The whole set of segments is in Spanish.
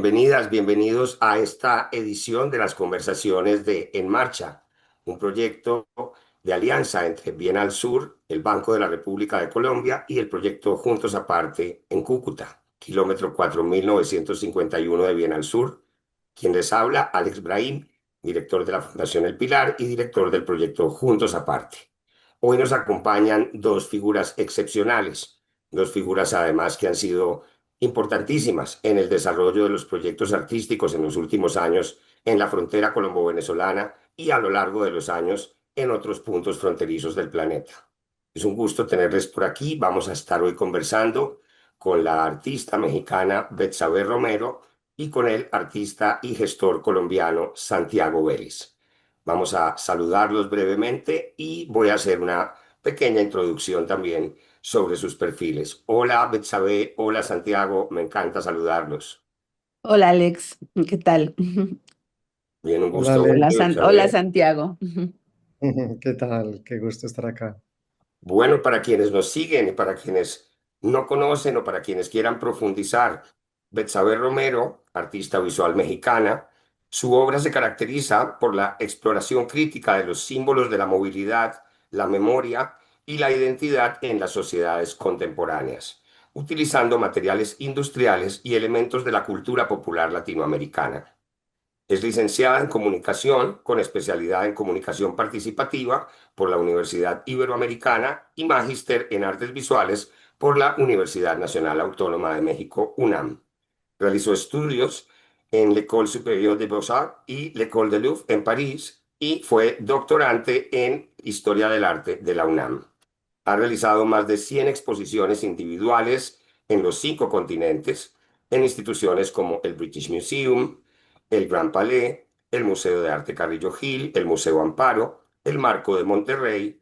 Bienvenidas, bienvenidos a esta edición de las conversaciones de En Marcha, un proyecto de alianza entre Bienal Sur, el Banco de la República de Colombia y el proyecto Juntos Aparte en Cúcuta, kilómetro 4951 de Bienal Sur. Quien les habla, Alex Brahim, director de la Fundación El Pilar y director del proyecto Juntos Aparte. Hoy nos acompañan dos figuras excepcionales, dos figuras además que han sido importantísimas en el desarrollo de los proyectos artísticos en los últimos años en la frontera colombo-venezolana y a lo largo de los años en otros puntos fronterizos del planeta. Es un gusto tenerles por aquí. Vamos a estar hoy conversando con la artista mexicana Betsabe Romero y con el artista y gestor colombiano Santiago Vélez. Vamos a saludarlos brevemente y voy a hacer una pequeña introducción también sobre sus perfiles. Hola, Betsabe, hola, Santiago, me encanta saludarlos. Hola Alex, ¿qué tal? Bien, un Hola, gusto Ale. Hola, verte, Hola Betsabe. Santiago. ¿Qué tal? Qué gusto estar acá. Bueno, para quienes nos siguen y para quienes no conocen o para quienes quieran profundizar, Betsabe Romero, artista visual mexicana, su obra se caracteriza por la exploración crítica de los símbolos de la movilidad, la memoria y la identidad en las sociedades contemporáneas, utilizando materiales industriales y elementos de la cultura popular latinoamericana. Es licenciada en Comunicación con especialidad en Comunicación Participativa por la Universidad Iberoamericana y Magíster en Artes Visuales por la Universidad Nacional Autónoma de México, UNAM. Realizó estudios en l'École Supérieure des Beaux-Arts y l'École de Louvre en París y fue doctorante en Historia del Arte de la UNAM. Ha realizado más de 100 exposiciones individuales en los 5 continentes, en instituciones como el British Museum, el Grand Palais, el Museo de Arte Carrillo Gil, el Museo Amparo, el Marco de Monterrey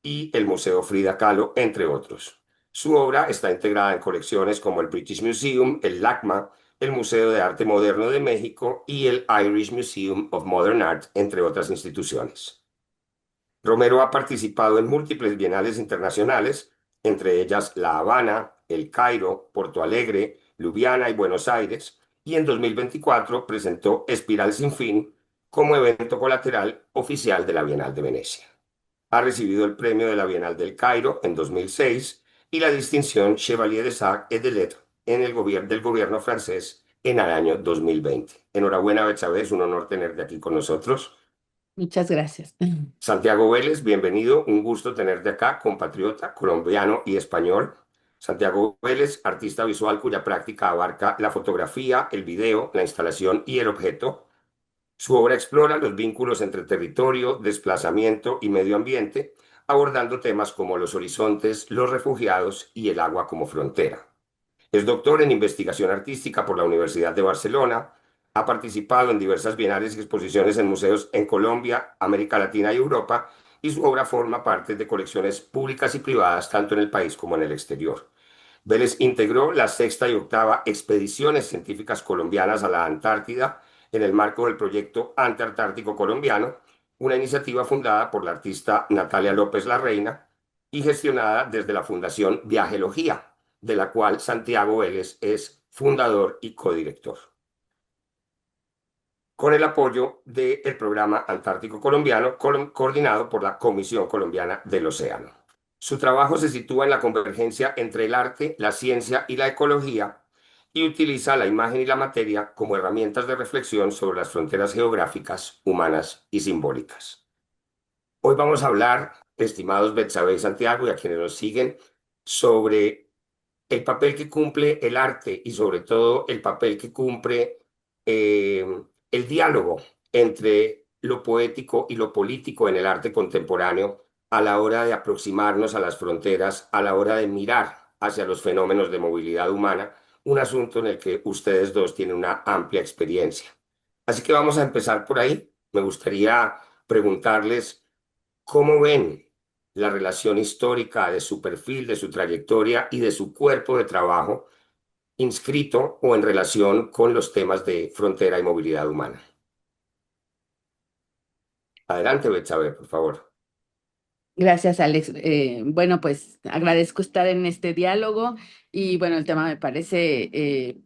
y el Museo Frida Kahlo, entre otros. Su obra está integrada en colecciones como el British Museum, el LACMA, el Museo de Arte Moderno de México y el Irish Museum of Modern Art, entre otras instituciones. Romero ha participado en múltiples bienales internacionales, entre ellas La Habana, El Cairo, Porto Alegre, Ljubljana y Buenos Aires, y en 2024 presentó Espiral sin fin como evento colateral oficial de la Bienal de Venecia. Ha recibido el premio de la Bienal del Cairo en 2006 y la distinción Chevalier des Arts et des Lettres en el del gobierno francés en el año 2020. Enhorabuena, Betsabe, es un honor tenerte aquí con nosotros. Muchas gracias. Santiago Vélez, bienvenido, un gusto tenerte acá, compatriota, colombiano y español. Santiago Vélez, artista visual cuya práctica abarca la fotografía, el video, la instalación y el objeto. Su obra explora los vínculos entre territorio, desplazamiento y medio ambiente, abordando temas como los horizontes, los refugiados y el agua como frontera. Es doctor en investigación artística por la Universidad de Barcelona. Ha participado en diversas bienales y exposiciones en museos en Colombia, América Latina y Europa, y su obra forma parte de colecciones públicas y privadas tanto en el país como en el exterior. Vélez integró la sexta y octava expediciones científicas colombianas a la Antártida en el marco del proyecto Antártico Colombiano, una iniciativa fundada por la artista Natalia López Larreina y gestionada desde la Fundación Viajelogía, de la cual Santiago Vélez es fundador y codirector, con el apoyo del programa Antártico Colombiano, coordinado por la Comisión Colombiana del Océano. Su trabajo se sitúa en la convergencia entre el arte, la ciencia y la ecología y utiliza la imagen y la materia como herramientas de reflexión sobre las fronteras geográficas, humanas y simbólicas. Hoy vamos a hablar, estimados Betsabe y Santiago y a quienes nos siguen, sobre el papel que cumple el arte y sobre todo el papel que cumple eh, el diálogo entre lo poético y lo político en el arte contemporáneo a la hora de aproximarnos a las fronteras, a la hora de mirar hacia los fenómenos de movilidad humana, un asunto en el que ustedes dos tienen una amplia experiencia. Así que vamos a empezar por ahí. Me gustaría preguntarles cómo ven la relación histórica de su perfil, de su trayectoria y de su cuerpo de trabajo inscrito o en relación con los temas de frontera y movilidad humana. Adelante, Betsabe, por favor. Gracias, Alex. Bueno, pues agradezco estar en este diálogo y bueno, el tema me parece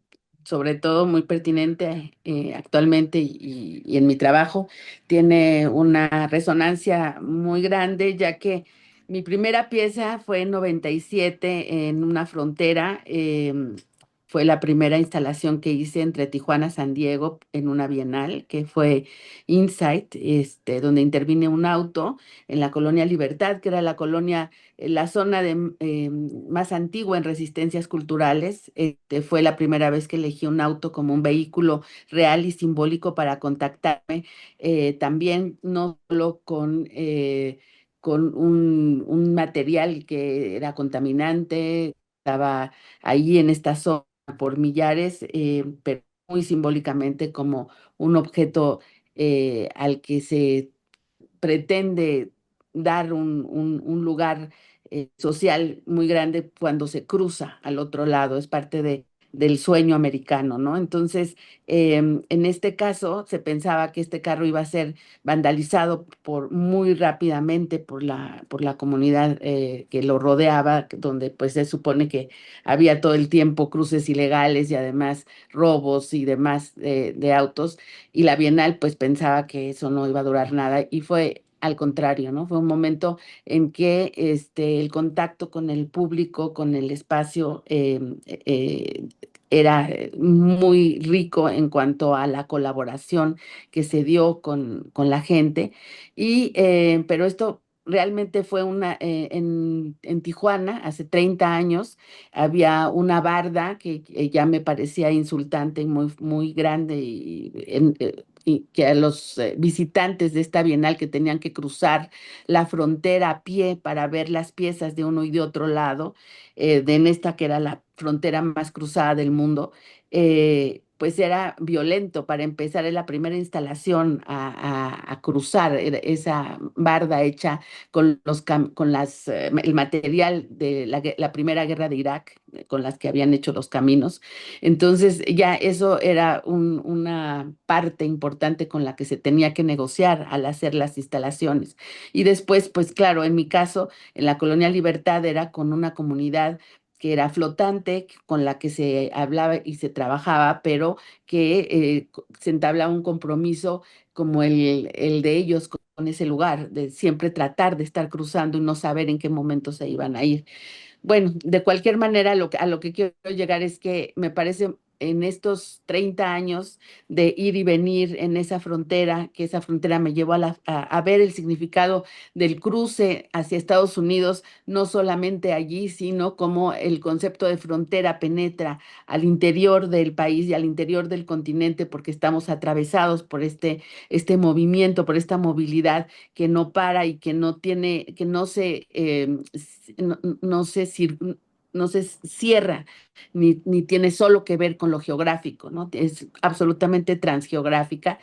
sobre todo muy pertinente actualmente y en mi trabajo, tiene una resonancia muy grande, ya que mi primera pieza fue en 97 en una frontera. Fue la primera instalación que hice entre Tijuana y San Diego en una bienal, que fue Insight, donde intervine un auto en la colonia Libertad, que era la colonia, la zona más antigua en resistencias culturales. Fue la primera vez que elegí un auto como un vehículo real y simbólico para contactarme, también no solo con un material que era contaminante, estaba ahí en esta zona por millares, pero muy simbólicamente como un objeto al que se pretende dar un lugar social muy grande cuando se cruza al otro lado, es parte del sueño americano, ¿no? Entonces, en este caso, se pensaba que este carro iba a ser vandalizado muy rápidamente por la comunidad que lo rodeaba, donde pues se supone que había todo el tiempo cruces ilegales y además robos y demás de autos, y la Bienal pues pensaba que eso no iba a durar nada y fue al contrario, ¿no? Fue un momento en que el contacto con el público, con el espacio, era muy rico en cuanto a la colaboración que se dio con la gente. Pero esto realmente fue en Tijuana, hace 30 años, había una barda que ya me parecía insultante y muy, muy grande y que a los visitantes de esta bienal que tenían que cruzar la frontera a pie para ver las piezas de uno y de otro lado, en esta que era la frontera más cruzada del mundo, pues era violento. Para empezar, es la primera instalación a cruzar esa barda hecha con el material de la Primera Guerra de Irak, con las que habían hecho los caminos. Entonces, ya eso era una parte importante con la que se tenía que negociar al hacer las instalaciones. Y después, pues claro, en mi caso, en la Colonia Libertad era con una comunidad que era flotante, con la que se hablaba y se trabajaba, pero que se entablaba un compromiso como el de ellos con ese lugar, de siempre tratar de estar cruzando y no saber en qué momento se iban a ir. Bueno, de cualquier manera, a lo que quiero llegar es que me parece en estos 30 años de ir y venir en esa frontera, que esa frontera me llevó a ver el significado del cruce hacia Estados Unidos, no solamente allí, sino como el concepto de frontera penetra al interior del país y al interior del continente, porque estamos atravesados por este movimiento, por esta movilidad que no para y que no tiene, que no se, no, no se cierra, ni tiene solo que ver con lo geográfico, ¿no? Es absolutamente transgeográfica.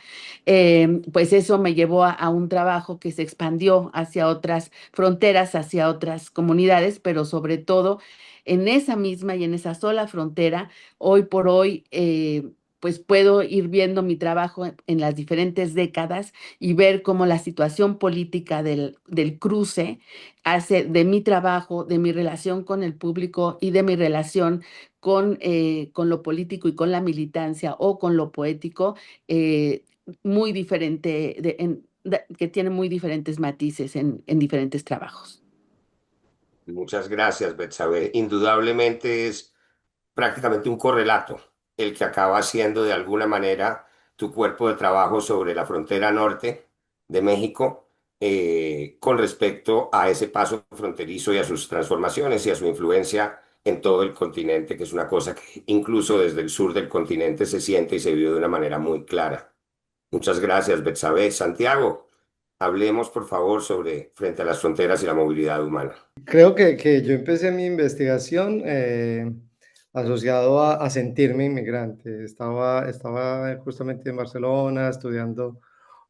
Pues eso me llevó a un trabajo que se expandió hacia otras fronteras, hacia otras comunidades, pero sobre todo en esa misma y en esa sola frontera, hoy por hoy, pues puedo ir viendo mi trabajo en las diferentes décadas y ver cómo la situación política del cruce hace de mi trabajo, de mi relación con el público y de mi relación con lo político y con la militancia o con lo poético, muy diferente, que tiene muy diferentes matices en diferentes trabajos. Muchas gracias, Betsabe. Indudablemente es prácticamente un correlato el que acaba siendo de alguna manera tu cuerpo de trabajo sobre la frontera norte de México, con respecto a ese paso fronterizo y a sus transformaciones y a su influencia en todo el continente, que es una cosa que incluso desde el sur del continente se siente y se vive de una manera muy clara. Muchas gracias, Betsabe. Santiago, hablemos por favor sobre frente a las fronteras y la movilidad humana. Creo que yo empecé mi investigación asociado a sentirme inmigrante. Estaba justamente en Barcelona estudiando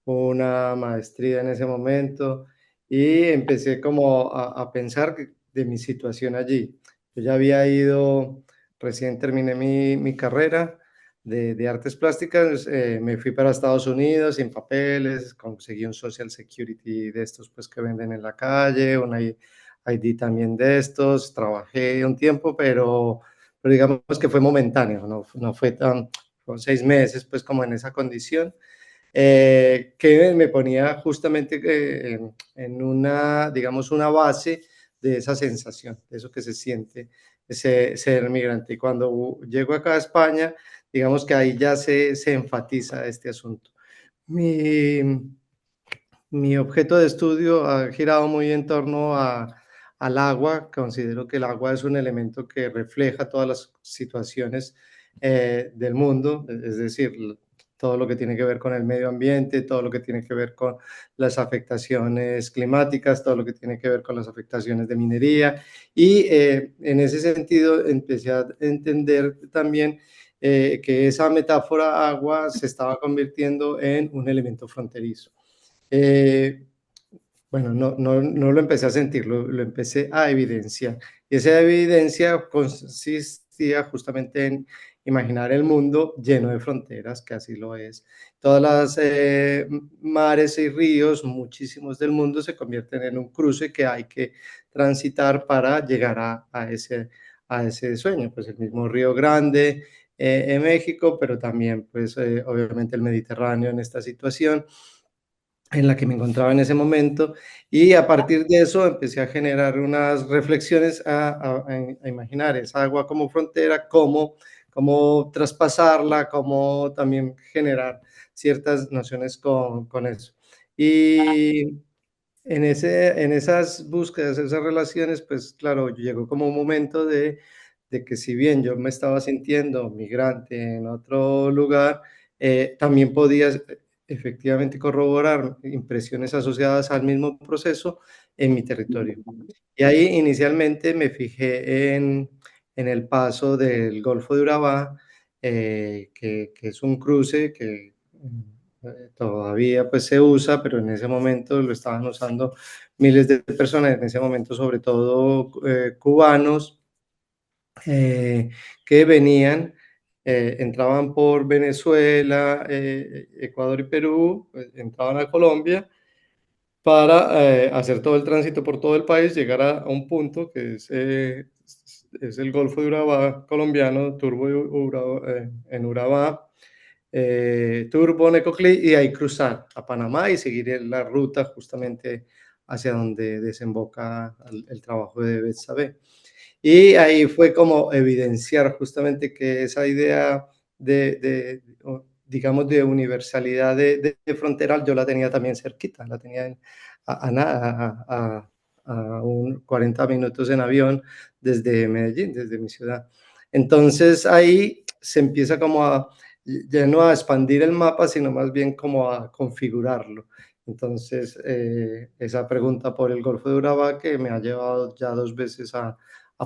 una maestría en ese momento y empecé como a pensar de mi situación allí. Yo ya había ido, recién terminé mi carrera de artes plásticas, me fui para Estados Unidos sin papeles, conseguí un Social Security de estos pues que venden en la calle, una ID también de estos, trabajé un tiempo, pero digamos que fue momentáneo, no fue tan, fueron 6 meses pues como en esa condición, que me ponía justamente en una, digamos, una base de esa sensación, de eso que se siente ese ser migrante. Y cuando llego acá a España, digamos que ahí ya se enfatiza este asunto. Mi, mi objeto de estudio ha girado muy en torno al agua. Considero que el agua es un elemento que refleja todas las situaciones del mundo, es decir, todo lo que tiene que ver con el medio ambiente, todo lo que tiene que ver con las afectaciones climáticas, todo lo que tiene que ver con las afectaciones de minería. Y en ese sentido empecé a entender también que esa metáfora agua se estaba convirtiendo en un elemento fronterizo. Eh, bueno, no lo empecé a sentir, lo empecé a evidenciar. Y esa evidencia consistía justamente en imaginar el mundo lleno de fronteras, que así lo es. Todas las mares y ríos, muchísimos del mundo, se convierten en un cruce que hay que transitar para llegar a ese sueño. Pues el mismo Río Grande en México, pero también, pues, obviamente el Mediterráneo en esta situación en la que me encontraba en ese momento, y a partir de eso empecé a generar unas reflexiones, a imaginar esa agua como frontera, cómo traspasarla, cómo también generar ciertas nociones con eso. Y en esas búsquedas, esas relaciones, pues claro, llegó como un momento de que si bien yo me estaba sintiendo migrante en otro lugar, también podía efectivamente corroborar impresiones asociadas al mismo proceso en mi territorio. Y ahí inicialmente me fijé en el paso del Golfo de Urabá, que es un cruce que todavía pues se usa, pero en ese momento lo estaban usando miles de personas, en ese momento sobre todo cubanos, que venían, entraban por Venezuela, Ecuador y Perú, pues, entraban a Colombia para hacer todo el tránsito por todo el país, llegar a un punto que es el Golfo de Urabá colombiano, Turbo en Urabá, Turbo, Necoclí, y ahí cruzar a Panamá y seguir la ruta justamente hacia donde desemboca el trabajo de Betsabe. Y ahí fue como evidenciar justamente que esa idea digamos, de universalidad de frontera, yo la tenía también cerquita, la tenía a 40 minutos en avión desde Medellín, desde mi ciudad. Entonces ahí se empieza como ya no a expandir el mapa, sino más bien como a configurarlo. Entonces, esa pregunta por el Golfo de Urabá, que me ha llevado ya 2 veces a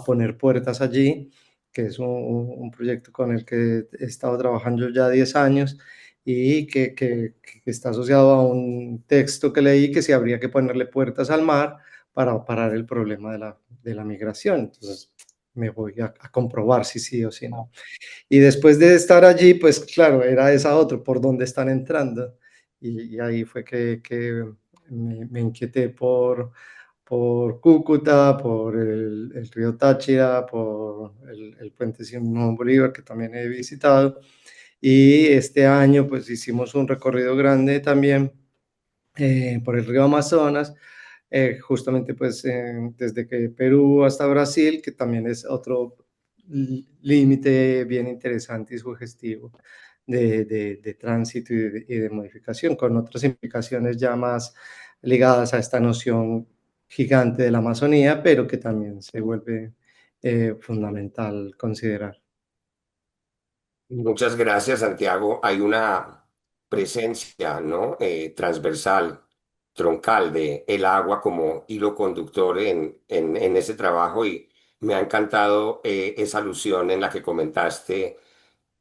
poner puertas allí, que es un proyecto con el que he estado trabajando ya 10 años y que está asociado a un texto que leí que si habría que ponerle puertas al mar para parar el problema de la migración. Entonces, me voy a comprobar si sí o si no. Y después de estar allí, pues claro, era esa otra, por dónde están entrando. Y ahí fue que me inquieté por Cúcuta, por el río Táchira, por el puente Simón Bolívar, que también he visitado. Y este año, pues hicimos un recorrido grande también por el río Amazonas, justamente pues desde que Perú hasta Brasil, que también es otro límite bien interesante y sugestivo de tránsito y de modificación, con otras implicaciones ya más ligadas a esta noción gigante de la Amazonía, pero que también se vuelve fundamental considerar. Muchas gracias, Santiago. Hay una presencia, ¿no? Transversal, troncal de el agua como hilo conductor en ese trabajo y me ha encantado esa alusión en la que comentaste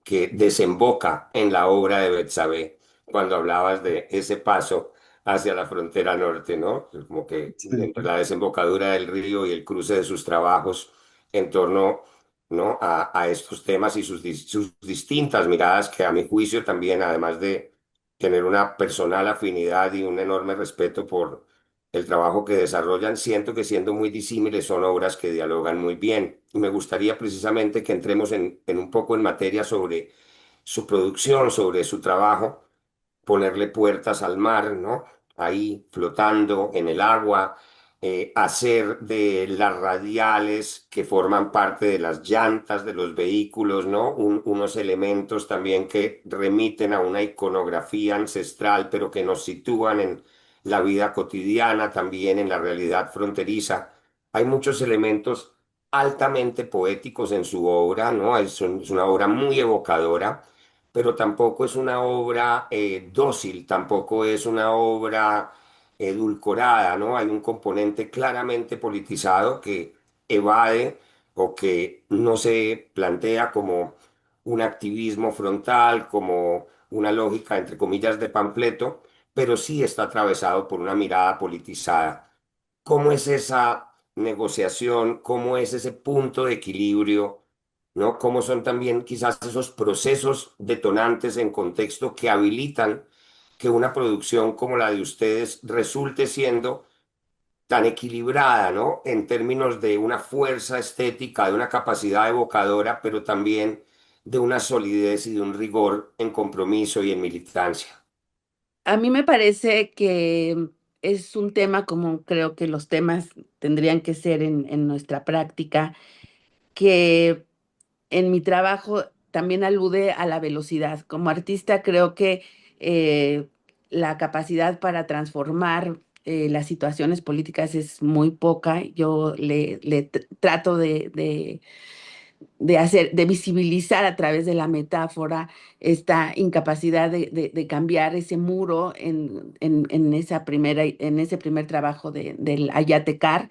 que desemboca en la obra de Betsabé cuando hablabas de ese paso hacia la frontera norte, ¿no? Como que Sí, entre la desembocadura del río y el cruce de sus trabajos en torno, ¿no? a estos temas y sus distintas miradas que a mi juicio también, además de tener una personal afinidad y un enorme respeto por el trabajo que desarrollan, siento que siendo muy disímiles son obras que dialogan muy bien. Y me gustaría precisamente que entremos en un poco en materia sobre su producción, sobre su trabajo, ponerle puertas al mar, ¿no? Ahí flotando en el agua, hacer de las radiales que forman parte de las llantas de los vehículos, ¿no? Unos elementos también que remiten a una iconografía ancestral, pero que nos sitúan en la vida cotidiana, también en la realidad fronteriza. Hay muchos elementos altamente poéticos en su obra, ¿no? Es una obra muy evocadora, pero tampoco es una obra dócil, tampoco es una obra edulcorada, ¿no? Hay un componente claramente politizado que evade o que no se plantea como un activismo frontal, como una lógica, entre comillas, de panfleto, pero sí está atravesado por una mirada politizada. ¿Cómo es esa negociación? ¿Cómo es ese punto de equilibrio? ¿No? ¿Cómo son también quizás esos procesos detonantes en contexto que habilitan que una producción como la de ustedes resulte siendo tan equilibrada, ¿no? En términos de una fuerza estética, de una capacidad evocadora, pero también de una solidez y de un rigor en compromiso y en militancia. A mí me parece que es un tema como creo que los temas tendrían que ser en nuestra práctica, que en mi trabajo también alude a la velocidad. Como artista creo que eh, la capacidad para transformar las situaciones políticas es muy poca. Yo trato de hacer, de visibilizar a través de la metáfora esta incapacidad de cambiar ese muro en esa en ese primer trabajo del Ayatecar.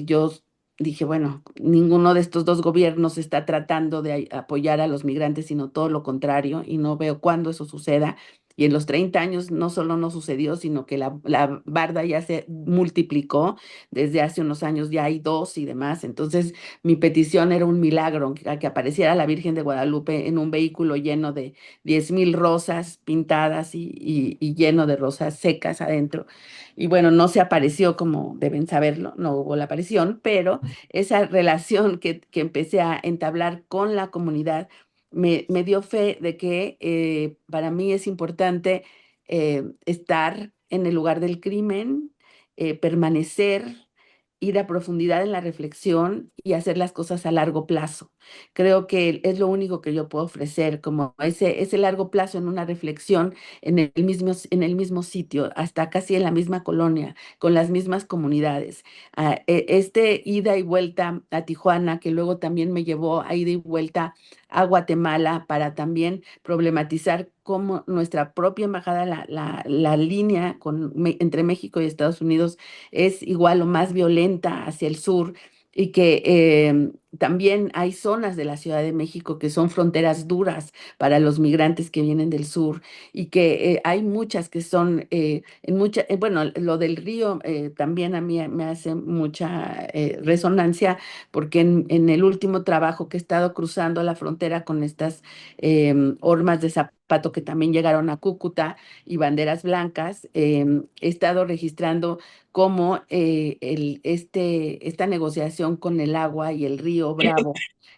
Yo dije, bueno, ninguno de estos dos gobiernos está tratando de apoyar a los migrantes, sino todo lo contrario, y no veo cuándo eso suceda. Y en los 30 años no solo no sucedió, sino que la barda ya se multiplicó. Desde hace unos años ya hay dos y demás. Entonces, mi petición era un milagro, que apareciera la Virgen de Guadalupe en un vehículo lleno de 10,000 rosas pintadas y lleno de rosas secas adentro. Y bueno, no se apareció como deben saberlo, no hubo la aparición, pero esa relación que empecé a entablar con la comunidad me dio fe de que para mí es importante estar en el lugar del crimen, permanecer, ir a profundidad en la reflexión y hacer las cosas a largo plazo. Creo que es lo único que yo puedo ofrecer, como ese largo plazo en una reflexión en el mismo sitio, hasta casi en la misma colonia, con las mismas comunidades. Este ida y vuelta a Tijuana, que luego también me llevó a ida y vuelta a Guatemala para también problematizar cómo nuestra propia embajada, la línea entre México y Estados Unidos es igual o más violenta hacia el sur, y que también hay zonas de la Ciudad de México que son fronteras duras para los migrantes que vienen del sur, y que hay muchas que son, bueno, lo del río también a mí me hace mucha resonancia, porque en el último trabajo que he estado cruzando la frontera con estas hormas de zapato que también llegaron a Cúcuta y banderas blancas, he estado registrando cómo esta negociación con el agua y el río Bravo,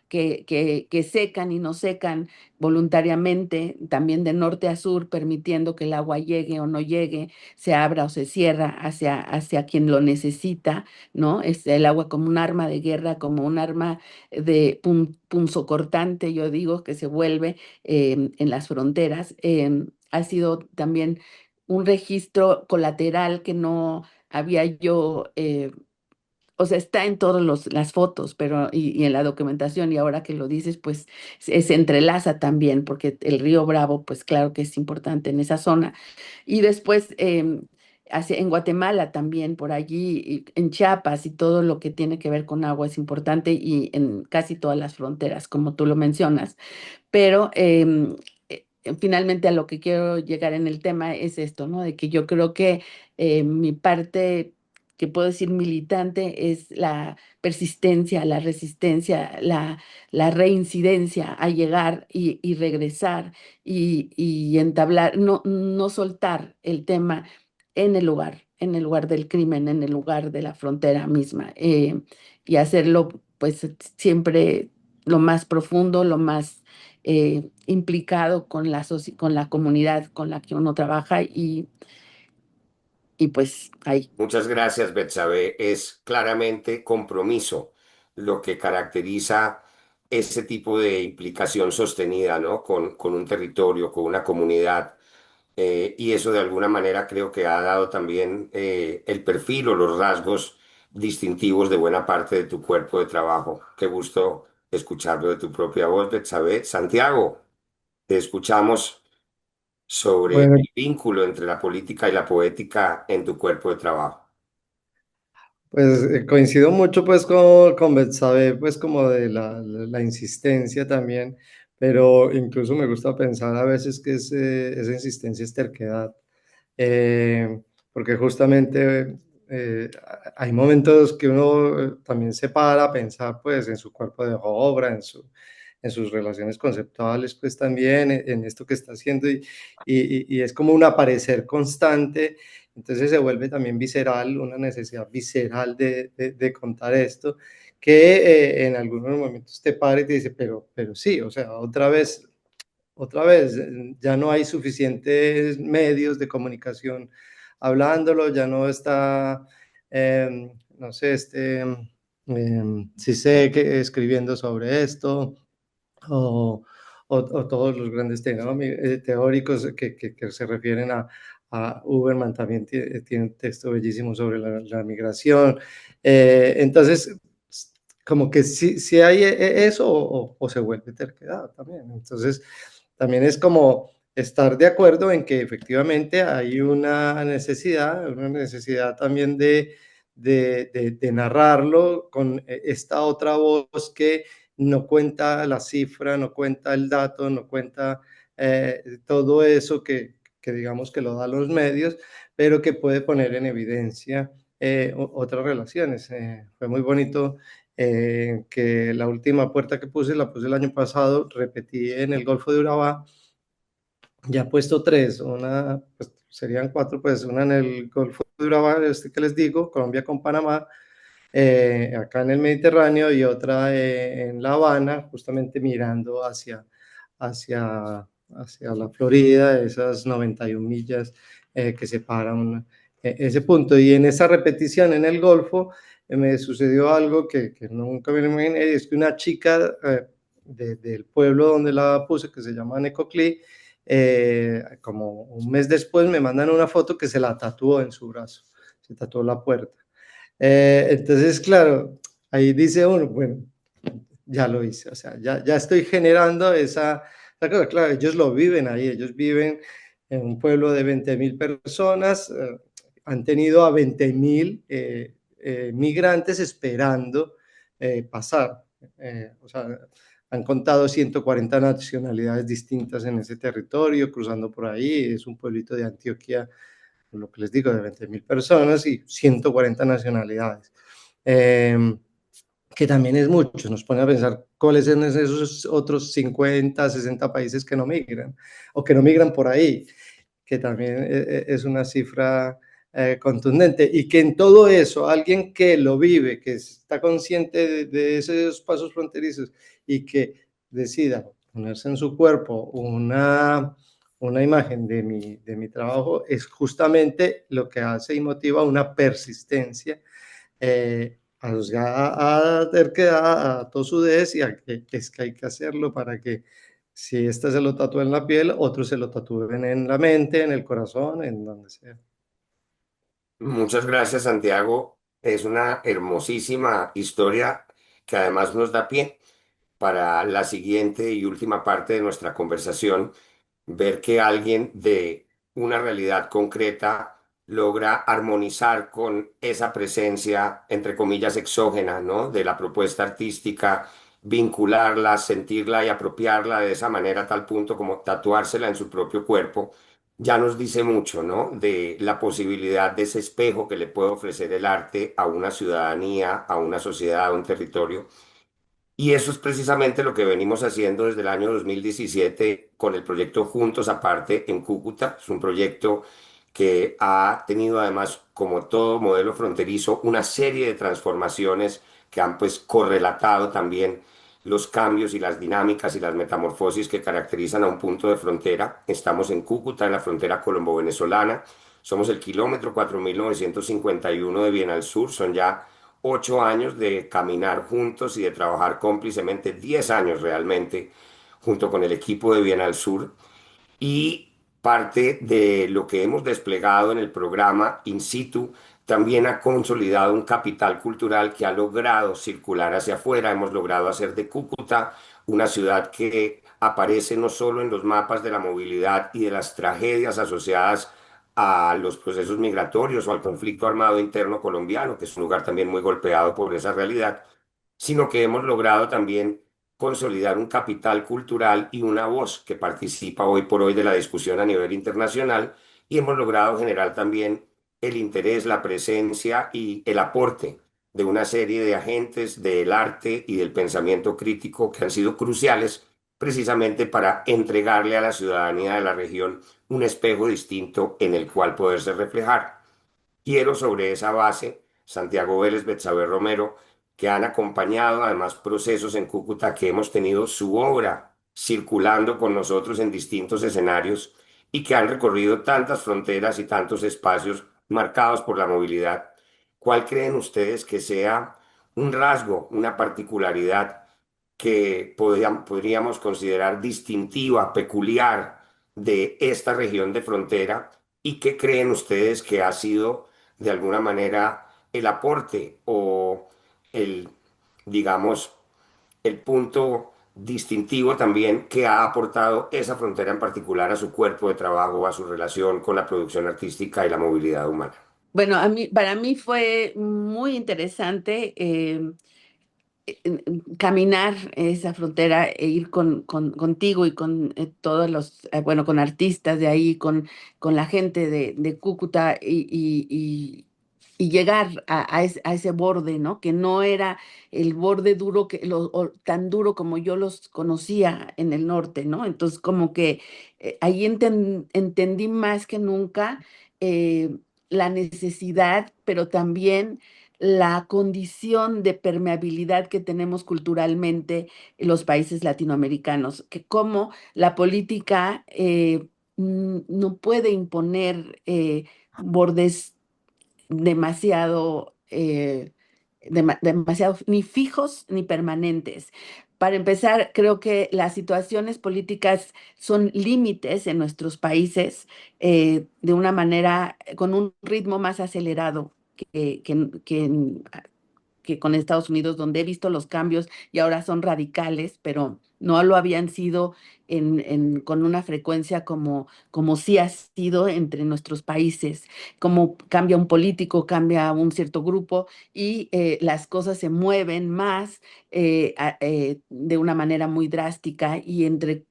que secan y no secan voluntariamente, también de norte a sur, permitiendo que el agua llegue o no llegue, se abra o se cierra hacia quien lo necesita, ¿no? Es el agua como un arma de guerra, como un arma de punzocortante, yo digo, que se vuelve en las fronteras. Ha sido también un registro colateral que no había yo, o sea, está en todas las fotos, pero y en la documentación, y ahora que lo dices, pues se entrelaza también, porque el río Bravo, pues claro que es importante en esa zona. Y después en Guatemala también, por allí, y en Chiapas, y todo lo que tiene que ver con agua es importante, y en casi todas las fronteras, como tú lo mencionas. Pero finalmente a lo que quiero llegar en el tema es esto, ¿no? De que yo creo que mi parte, que puedo decir militante, es la persistencia, la resistencia, la reincidencia a llegar y regresar y entablar, no soltar el tema en el lugar. en el lugar del crimen, en el lugar de la frontera misma, y hacerlo pues siempre lo más profundo, lo más implicado con con la comunidad con la que uno trabaja y pues ahí. Muchas gracias, Betsabe. Es claramente compromiso lo que caracteriza ese tipo de implicación sostenida, ¿no? Con un territorio, con una comunidad. Y eso de alguna manera creo que ha dado también el perfil o los rasgos distintivos de buena parte de tu cuerpo de trabajo. Qué gusto escucharlo de tu propia voz, Betsabe. Santiago, te escuchamos sobre Bueno, el vínculo entre la política y la poética en tu cuerpo de trabajo. pues coincido mucho pues con Betsabe, pues como de la insistencia también, pero incluso me gusta pensar a veces que esa insistencia es terquedad. eh, Porque justamente hay momentos que uno también se para a pensar pues en su cuerpo de obra, en sus relaciones conceptuales pues también, en esto que está haciendo y es como un aparecer constante, entonces se vuelve también visceral, una necesidad visceral de contar esto, que en algunos momentos te para y te dice, pero sí, o sea, otra vez, ya no hay suficientes medios de comunicación hablándolo, ya no está, no sé, si sé que escribiendo sobre esto, o, o todos los grandes teóricos que se refieren a Uberman también tiene un texto bellísimo sobre la migración. Entonces, como que si hay eso o se vuelve terquedad también. Entonces, también es como estar de acuerdo en que efectivamente hay una necesidad también de narrarlo con esta otra voz que no cuenta la cifra, no cuenta el dato, no cuenta todo eso que digamos que lo da los medios, pero que puede poner en evidencia otras relaciones. Fue muy bonito que la última puerta que puse, la puse el año pasado, repetí en el Golfo de Urabá, ya he puesto tres, una, pues serían cuatro, pues una en el Golfo de Urabá, este que les digo, Colombia con Panamá, acá en el Mediterráneo y otra en La Habana, justamente mirando hacia la Florida, esas 91 millas que separan ese punto. Y en esa repetición en el Golfo me sucedió algo que nunca me lo imaginé, es que una chica del pueblo donde la puse, que se llama Necoclí, como un mes después me mandan una foto que se la tatuó en su brazo, se tatuó la puerta. Entonces, claro, ahí dice uno, bueno, ya lo hice, o sea, ya estoy generando esa cosa. Claro, ellos lo viven ahí, ellos viven en un pueblo de 20.000 personas, han tenido a 20.000 migrantes esperando pasar, o sea, han contado 140 nacionalidades distintas en ese territorio, cruzando por ahí, es un pueblito de Antioquia, lo que les digo, de 20.000 personas y 140 nacionalidades. Eh, que también es mucho, nos pone a pensar cuáles son esos otros 50, 60 países que no migran o que no migran por ahí, que también es una cifra contundente y que en todo eso alguien que lo vive, que está consciente de esos pasos fronterizos y que decida ponerse en su cuerpo una imagen de mi trabajo es justamente lo que hace y motiva una persistencia a terquedad, a tosudez y a que es que hay que hacerlo para que si este se lo tatúa en la piel, otros se lo tatúen en la mente, en el corazón, en donde sea. Muchas gracias, Santiago. Es una hermosísima historia que además nos da pie para la siguiente y última parte de nuestra conversación, ver que alguien de una realidad concreta logra armonizar con esa presencia, entre comillas, exógena, ¿no? De la propuesta artística, vincularla, sentirla y apropiarla de esa manera a tal punto como tatuársela en su propio cuerpo, ya nos dice mucho, ¿no? De la posibilidad de ese espejo que le puede ofrecer el arte a una ciudadanía, a una sociedad, a un territorio. Y eso es precisamente lo que venimos haciendo desde el año 2017 con el proyecto Juntos Aparte en Cúcuta. Es un proyecto que ha tenido además, como todo modelo fronterizo, una serie de transformaciones que han pues correlatado también los cambios y las dinámicas y las metamorfosis que caracterizan a un punto de frontera. Estamos en Cúcuta, en la frontera colombo-venezolana. Somos el kilómetro 4951 de Bien al Sur. Son ya 8 años de caminar juntos y de trabajar cómplicemente, 10 años realmente, junto con el equipo de Bien al Sur. Y parte de lo que hemos desplegado en el programa In Situ también ha consolidado un capital cultural que ha logrado circular hacia afuera. Hemos logrado hacer de Cúcuta una ciudad que aparece no solo en los mapas de la movilidad y de las tragedias asociadas a los procesos migratorios o al conflicto armado interno colombiano, que es un lugar también muy golpeado por esa realidad, sino que hemos logrado también consolidar un capital cultural y una voz que participa hoy por hoy de la discusión a nivel internacional, y hemos logrado generar también el interés, la presencia y el aporte de una serie de agentes del arte y del pensamiento crítico que han sido cruciales precisamente para entregarle a la ciudadanía de la región un espejo distinto en el cual poderse reflejar. Quiero sobre esa base, Santiago Vélez, Betsabe Romero, que han acompañado además procesos en Cúcuta, que hemos tenido su obra circulando con nosotros en distintos escenarios y que han recorrido tantas fronteras y tantos espacios marcados por la movilidad. ¿Cuál creen ustedes que sea un rasgo, una particularidad que podríamos considerar distintiva, peculiar de esta región de frontera? ¿Y qué creen ustedes que ha sido de alguna manera el aporte o el, digamos, el punto distintivo también que ha aportado esa frontera en particular a su cuerpo de trabajo, a su relación con la producción artística y la movilidad humana? Bueno, para mí fue muy interesante caminar esa frontera e ir contigo y con todos los, bueno, con artistas de ahí, con la gente de Cúcuta y llegar a ese borde, ¿no? Que no era el borde duro, o tan duro como yo los conocía en el norte, ¿no? Entonces, como que ahí entendí más que nunca la necesidad, pero también la condición de permeabilidad que tenemos culturalmente en los países latinoamericanos, que como la política no puede imponer bordes demasiado, demasiado ni fijos ni permanentes. Para empezar, creo que las situaciones políticas son límites en nuestros países de una manera, con un ritmo más acelerado que con Estados Unidos, donde he visto los cambios y ahora son radicales, pero no lo habían sido con una frecuencia como sí ha sido entre nuestros países, como cambia un político, cambia un cierto grupo y las cosas se mueven más de una manera muy drástica y entre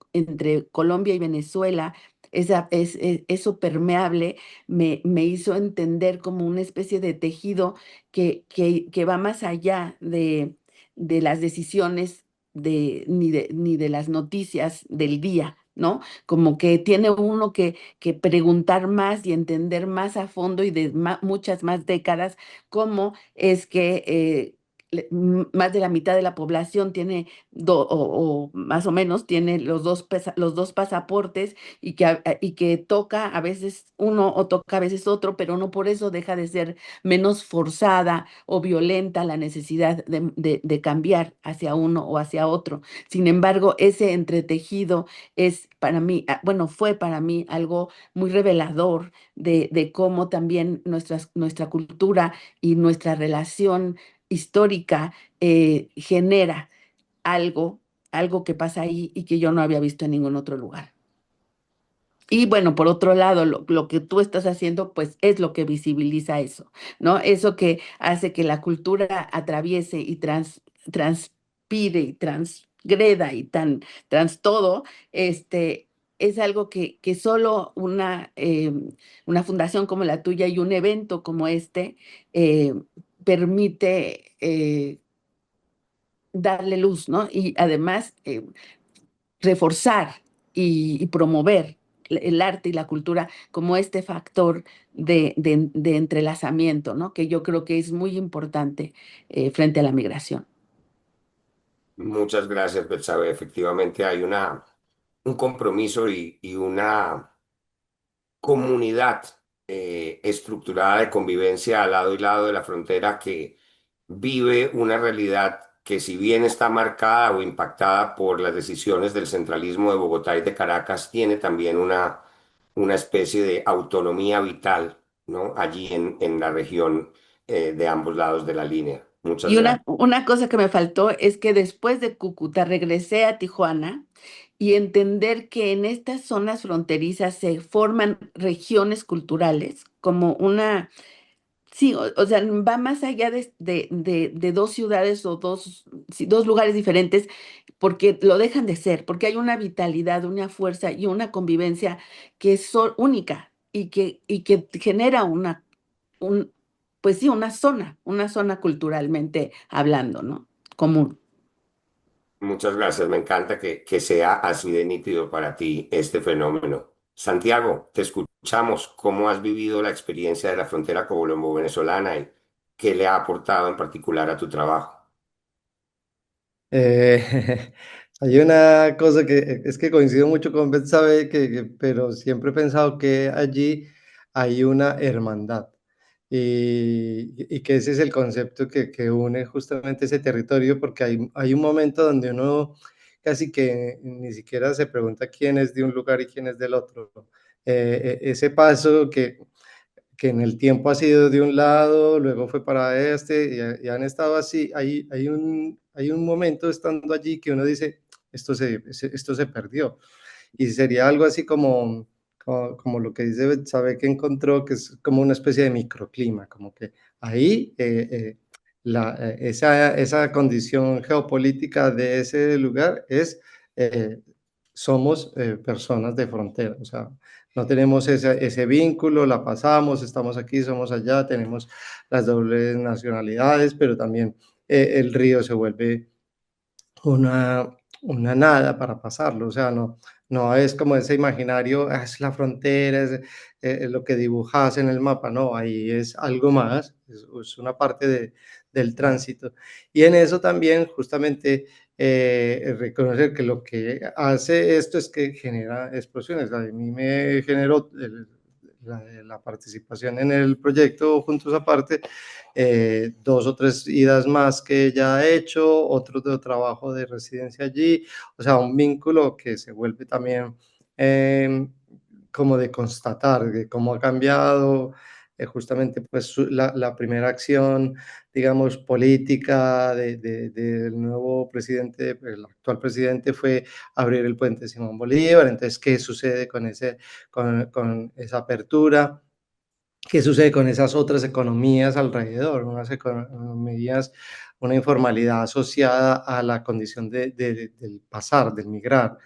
Colombia y Venezuela. Eso permeable me hizo entender como una especie de tejido que va más allá de las decisiones ni de las noticias del día, ¿no? Como que tiene uno que preguntar más y entender más a fondo y de muchas más décadas cómo es que más de la mitad de la población tiene, o más o menos, tiene los dos pasaportes y que toca a veces uno o toca a veces otro, pero no por eso deja de ser menos forzada o violenta la necesidad de cambiar hacia uno o hacia otro. Sin embargo, ese entretejido es para mí, bueno, fue para mí algo muy revelador de cómo también nuestra cultura y nuestra relación histórica genera algo, algo que pasa ahí y que yo no había visto en ningún otro lugar. Y bueno, por otro lado, lo que tú estás haciendo, pues es lo que visibiliza eso, ¿no? Eso que hace que la cultura atraviese y transpire y transgreda y trans todo, es algo que solo una fundación como la tuya y un evento como este eh, permite darle luz, ¿no? Y además reforzar y promover. el arte y la cultura como este factor de entrelazamiento, ¿no? Que yo creo que es muy importante frente a la migración. Muchas gracias, Betsabe. Efectivamente hay un compromiso y una comunidad estructurada de convivencia al lado y lado de la frontera que vive una realidad que si bien está marcada o impactada por las decisiones del centralismo de Bogotá y de Caracas, tiene también una especie de autonomía vital, ¿no? Allí en la región de ambos lados de la línea. Muchas Y gracias. una cosa que me faltó es que después de Cúcuta regresé a Tijuana y entender que en estas zonas fronterizas se forman regiones culturales como una, sí, o sea, va más allá de dos ciudades o dos, sí, dos lugares diferentes porque lo dejan de ser, porque hay una vitalidad, una fuerza y una convivencia que es única y que genera un, pues sí, una zona culturalmente hablando, ¿no? Común. Muchas gracias. Me encanta que sea así de nítido para ti este fenómeno. Santiago, te escuchamos. ¿Cómo has vivido la experiencia de la frontera colombo-venezolana y qué le ha aportado en particular a tu trabajo? Hay una cosa que es que coincido mucho con Betsabe, pero siempre he pensado que allí hay una hermandad y que ese es el concepto que une justamente ese territorio, porque hay un momento donde uno casi que ni siquiera se pregunta quién es de un lugar y quién es del otro. Ese paso que en el tiempo ha sido de un lado, luego fue para este, y han estado así. Hay un momento estando allí que uno dice, esto se perdió. Y sería algo así como lo que dice sabe que encontró, que es como una especie de microclima, como que ahí esa condición geopolítica de ese lugar es, eh, somos personas de frontera, o sea, no tenemos ese vínculo, la pasamos, estamos aquí, somos allá, tenemos las dobles nacionalidades, pero también el río se vuelve una, una nada para pasarlo, o sea, no es como ese imaginario, es la frontera, es lo que dibujas en el mapa, no, ahí es algo más, es una parte del tránsito. Y en eso también justamente reconocer que lo que hace esto es que genera explosiones. A mí me generó la participación en el proyecto Juntos Aparte, dos o tres idas más que ya ha hecho, otros de trabajo de residencia allí, o sea, un vínculo que se vuelve también eh, como de constatar de cómo ha cambiado justamente pues la primera acción, digamos, política del nuevo presidente, el actual presidente fue abrir el puente Simón Bolívar. Entonces, ¿qué sucede con esa apertura? ¿Qué sucede con esas otras economías alrededor? Unas economías, una informalidad asociada a la condición del pasar, del migrar.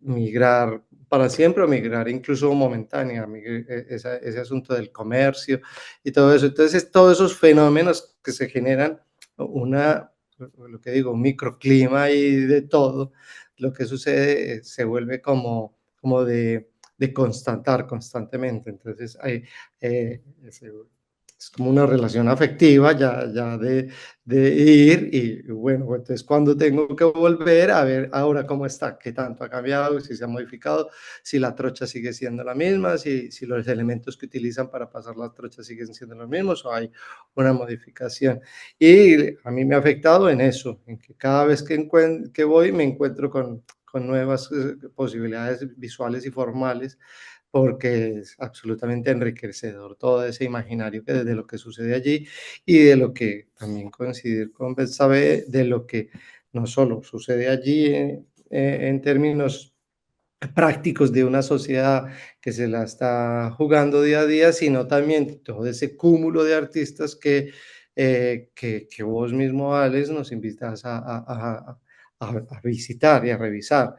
Migrar para siempre o migrar incluso momentánea, ese asunto del comercio y todo eso. Entonces, todos esos fenómenos que se generan, lo que digo, un microclima y de todo, lo que sucede se vuelve como de constatar constantemente. Entonces, es como una relación afectiva ya de ir y bueno, entonces cuando tengo que volver a ver ahora cómo está, qué tanto ha cambiado, si se ha modificado, si la trocha sigue siendo la misma, si los elementos que utilizan para pasar la trocha siguen siendo los mismos o hay una modificación. Y a mí me ha afectado en eso, en que cada vez que voy me encuentro con nuevas posibilidades visuales y formales, porque es absolutamente enriquecedor todo ese imaginario que desde lo que sucede allí y de lo que también coincidir con Betsabe, de lo que no solo sucede allí en términos prácticos de una sociedad que se la está jugando día a día, sino también todo ese cúmulo de artistas que vos mismo, Alex, nos invitas a visitar y a revisar.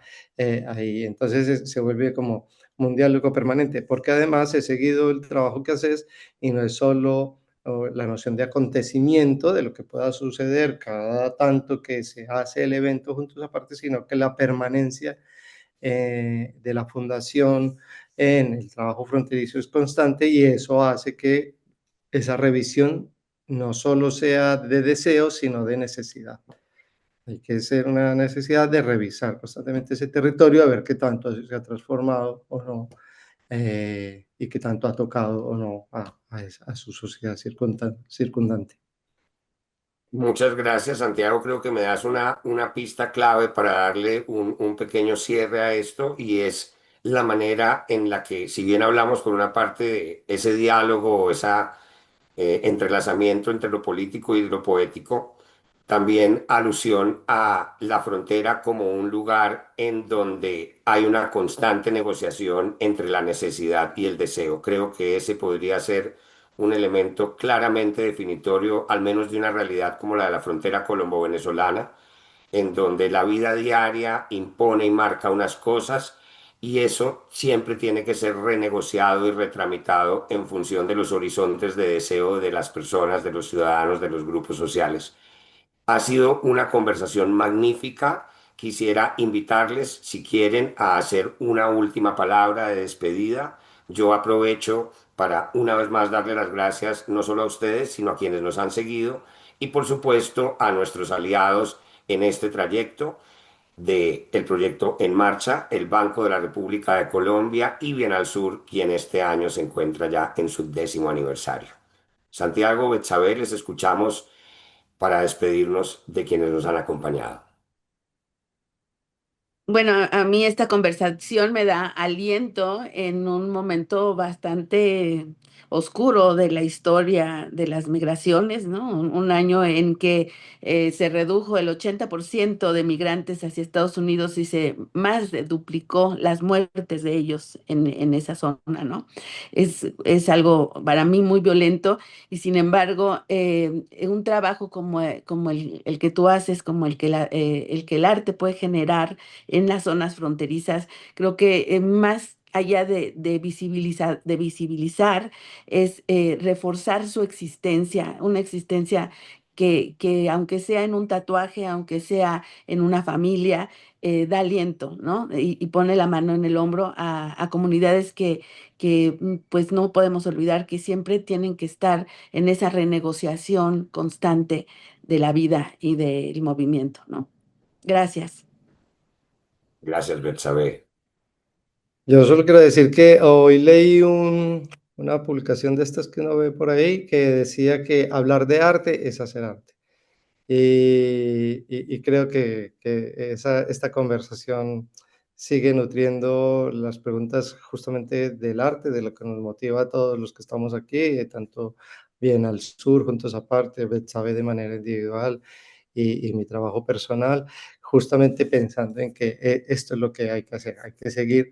Ahí entonces se vuelve como un diálogo permanente, porque además he seguido el trabajo que haces y no es solo la noción de acontecimiento, de lo que pueda suceder cada tanto que se hace el evento juntos aparte, sino que la permanencia de la fundación en el trabajo fronterizo es constante y eso hace que esa revisión no solo sea de deseo, sino de necesidad. Hay que ser una necesidad de revisar constantemente ese territorio, a ver qué tanto se ha transformado o no, y qué tanto ha tocado o no a su sociedad circundante. Muchas gracias, Santiago. Creo que me das una pista clave para darle un pequeño cierre a esto y es la manera en la que, si bien hablamos por una parte de ese diálogo o esa entrelazamiento entre lo político y lo poético, también alusión a la frontera como un lugar en donde hay una constante negociación entre la necesidad y el deseo. Creo que ese podría ser un elemento claramente definitorio, al menos de una realidad como la de la frontera colombo-venezolana, en donde la vida diaria impone y marca unas cosas y eso siempre tiene que ser renegociado y retramitado en función de los horizontes de deseo de las personas, de los ciudadanos, de los grupos sociales. Ha sido una conversación magnífica. Quisiera invitarles, si quieren, a hacer una última palabra de despedida. Yo aprovecho para una vez más darle las gracias no solo a ustedes, sino a quienes nos han seguido y por supuesto a nuestros aliados en este trayecto del proyecto En Marcha, el Banco de la República de Colombia y Bien al Sur, quien este año se encuentra ya en su 10º aniversario. Santiago, Betsabe, les escuchamos para despedirnos de quienes nos han acompañado. Bueno, a mí esta conversación me da aliento en un momento bastante oscuro de la historia de las migraciones, ¿no? Un año en que se redujo el 80% de migrantes hacia Estados Unidos y se más de duplicó las muertes de ellos en esa zona, ¿no? Es algo para mí muy violento y sin embargo, un trabajo como el que tú haces, como el que el arte puede generar en las zonas fronterizas. Creo que más allá de visibilizar es reforzar su existencia, una existencia que aunque sea en un tatuaje, aunque sea en una familia, da aliento, ¿no? Y pone la mano en el hombro a comunidades que pues no podemos olvidar que siempre tienen que estar en esa renegociación constante de la vida y del movimiento, ¿no? Gracias. Gracias, Betsabe. Yo solo quiero decir que hoy leí una publicación de estas que uno ve por ahí que decía que hablar de arte es hacer arte. Y creo que esta conversación sigue nutriendo las preguntas justamente del arte, de lo que nos motiva a todos los que estamos aquí, tanto Bien al Sur, Juntos Aparte, Betsabe de manera individual y mi trabajo personal, justamente pensando en que esto es lo que hay que hacer, hay que seguir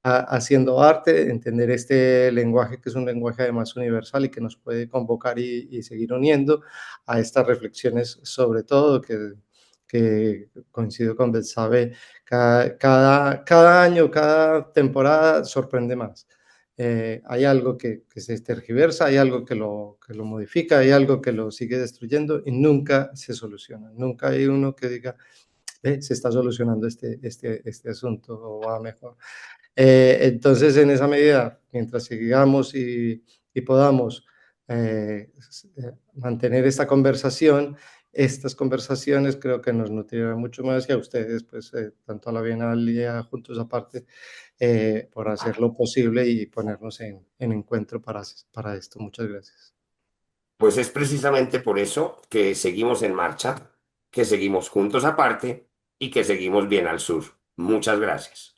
haciendo arte, entender este lenguaje que es un lenguaje además universal y que nos puede convocar y seguir uniendo a estas reflexiones, sobre todo que coincido con Betsabe, cada año, cada temporada sorprende más. Hay algo que se tergiversa, hay algo que lo modifica, hay algo que lo sigue destruyendo y nunca se soluciona. Nunca hay uno que diga, se está solucionando este asunto o va mejor. Entonces, en esa medida, mientras sigamos y podamos mantener esta conversación, estas conversaciones creo que nos nutrirán mucho más y a ustedes, pues, tanto a la Bienal y a Juntos Aparte, por hacer lo posible y ponernos en encuentro para esto. Muchas gracias. Pues es precisamente por eso que seguimos en marcha, que seguimos juntos aparte y que seguimos bien al sur. Muchas gracias.